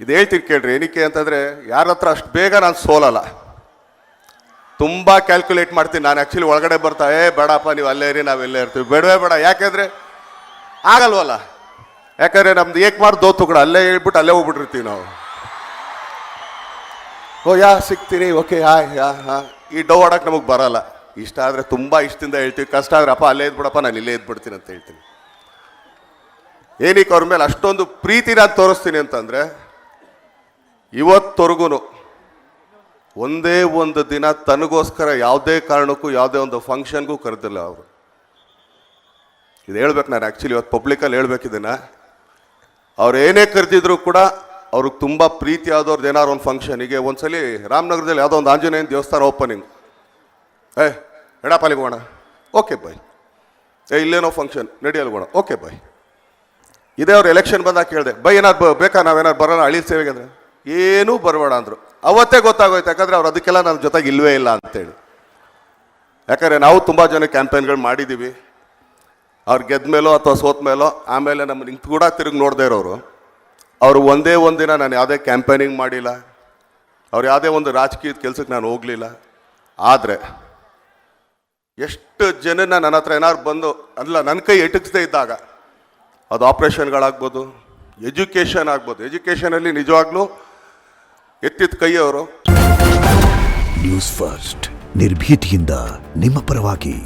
ಇದು ಹೇಳ್ತೀನಿ ಕೇಳ್ರಿ, ಏನಕ್ಕೆ ಅಂತಂದರೆ ಯಾರ ಹತ್ರ ಅಷ್ಟು ಬೇಗ ನಾನು ಸೋಲಲ್ಲ. ತುಂಬ ಕ್ಯಾಲ್ಕುಲೇಟ್ ಮಾಡ್ತೀನಿ ನಾನು. ಆ್ಯಕ್ಚುಲಿ ಒಳಗಡೆ ಬರ್ತಾ ಬೇಡಪ್ಪ ನೀವು ಅಲ್ಲೇ ಇರಿ, ನಾವು ಎಲ್ಲೇ ಇರ್ತೀವಿ, ಬೇಡವೇ ಬೇಡ. ಯಾಕೆಂದರೆ ಆಗಲ್ವಲ್ಲ. ಯಾಕಂದರೆ ನಮ್ದು ಏಕ್ ಮಾಡಿ ದೋತು ಕೂಡ ಅಲ್ಲೇ ಹೇಳ್ಬಿಟ್ಟು ಅಲ್ಲೇ ಹೋಗ್ಬಿಟ್ಟಿರ್ತೀವಿ ನಾವು. ಓ ಸಿಗ್ತೀನಿ, ಓಕೆ ಹಾಂ ಈ ಡೌ ಆಡೋಕೆ ನಮಗೆ ಬರಲ್ಲ. ಇಷ್ಟ ಆದರೆ ತುಂಬ ಇಷ್ಟದಿಂದ ಹೇಳ್ತೀವಿ, ಕಷ್ಟ ಆದರೆ ಅಪ್ಪ ಅಲ್ಲೇ ಇದ್ಬಿಡಪ್ಪ ನಾನು ಇಲ್ಲೇ ಇದ್ಬಿಡ್ತೀನಿ ಅಂತ ಹೇಳ್ತೀನಿ. ಏನಕ್ಕೆ ಅವ್ರ ಮೇಲೆ ಅಷ್ಟೊಂದು ಪ್ರೀತಿ ನಾನು ತೋರಿಸ್ತೀನಿ ಅಂತಂದರೆ, ಇವತ್ತವರೆಗೂ ಒಂದೇ ಒಂದು ದಿನ ತನಗೋಸ್ಕರ ಯಾವುದೇ ಕಾರಣಕ್ಕೂ ಯಾವುದೇ ಒಂದು ಫಂಕ್ಷನ್ಗೂ ಕರೆದಿಲ್ಲ ಅವರು. ಇದು ಹೇಳ್ಬೇಕು ನಾನು. ಆ್ಯಕ್ಚುಲಿ ಇವತ್ತು ಪಬ್ಲಿಕಲ್ಲಿ ಹೇಳ್ಬೇಕಿದ್ದೀನ. ಅವ್ರು ಏನೇ ಕರೆದಿದ್ರು ಕೂಡ ಅವ್ರಿಗೆ ತುಂಬ ಪ್ರೀತಿ ಆದವ್ರದ್ದು ಏನಾದ್ರು ಒಂದು ಫಂಕ್ಷನಿಗೆ. ಒಂದ್ಸಲಿ ರಾಮನಗರದಲ್ಲಿ ಯಾವುದೋ ಒಂದು ಆಂಜನೇಯನ ದೇವಸ್ಥಾನ ಓಪನಿಂಗ್, ಎಡಪಾಲಿಗೆ ಹೋಗೋಣ, ಓಕೆ ಬಾಯ್. ಇಲ್ಲೇನೋ ಫಂಕ್ಷನ್ ನಡಿಯಲ್ಗೋಣ, ಓಕೆ ಬಾಯ್. ಇದೇ ಅವ್ರು ಎಲೆಕ್ಷನ್ ಬಂದಾಗ ಕೇಳಿದೆ, ಬೈ ಏನಾದ್ರು ಬೇಕಾ, ನಾವೇನಾದ್ರು ಬರೋಣ ಹಳ್ಳಿ ಸೇವೆಗೆ ಅಂದರೆ ಏನೂ ಬರಬೇಡ ಅಂದರು. ಅವತ್ತೇ ಗೊತ್ತಾಗೋಯ್ತು, ಯಾಕಂದರೆ ಅವ್ರು ಅದಕ್ಕೆಲ್ಲ ನನ್ನ ಜೊತೆಗೆ ಇಲ್ಲವೇ ಇಲ್ಲ ಅಂತೇಳಿ. ಯಾಕಂದರೆ ನಾವು ತುಂಬ ಜನ ಕ್ಯಾಂಪೇನ್ಗಳು ಮಾಡಿದ್ದೀವಿ. ಅವ್ರು ಗೆದ್ದ ಮೇಲೋ ಅಥವಾ ಸೋತ ಮೇಲೋ ಆಮೇಲೆ ನಮ್ಮ ನಿಂತು ಕೂಡ ತಿರುಗಿ ನೋಡದೇ ಇರೋರು. ಅವರು ಒಂದೇ ಒಂದಿನ ನಾನು ಯಾವುದೇ ಕ್ಯಾಂಪೇನಿಂಗ್ ಮಾಡಿಲ್ಲ, ಅವ್ರು ಯಾವುದೇ ಒಂದು ರಾಜಕೀಯದ ಕೆಲಸಕ್ಕೆ ನಾನು ಹೋಗಲಿಲ್ಲ. ಆದರೆ ಎಷ್ಟು ಜನನ ನನ್ನ ಹತ್ರ ಏನಾದ್ರು ಬಂದು ಅಲ್ಲ ನನ್ನ ಕೈ ಎಟಕಿಸ್ದೇ ಇದ್ದಾಗ, ಅದು ಆಪ್ರೇಷನ್ಗಳಾಗ್ಬೋದು, ಎಜುಕೇಷನ್ ಆಗ್ಬೋದು. ಎಜುಕೇಷನಲ್ಲಿ ನಿಜವಾಗ್ಲೂ ಎತ್ತಿದ ಕೈಯವರು. ನ್ಯೂಸ್ ಫಸ್ಟ್ ನಿರ್ಭೀತಿಯಿಂದ ನಿಮ್ಮ ಪರವಾಗಿ.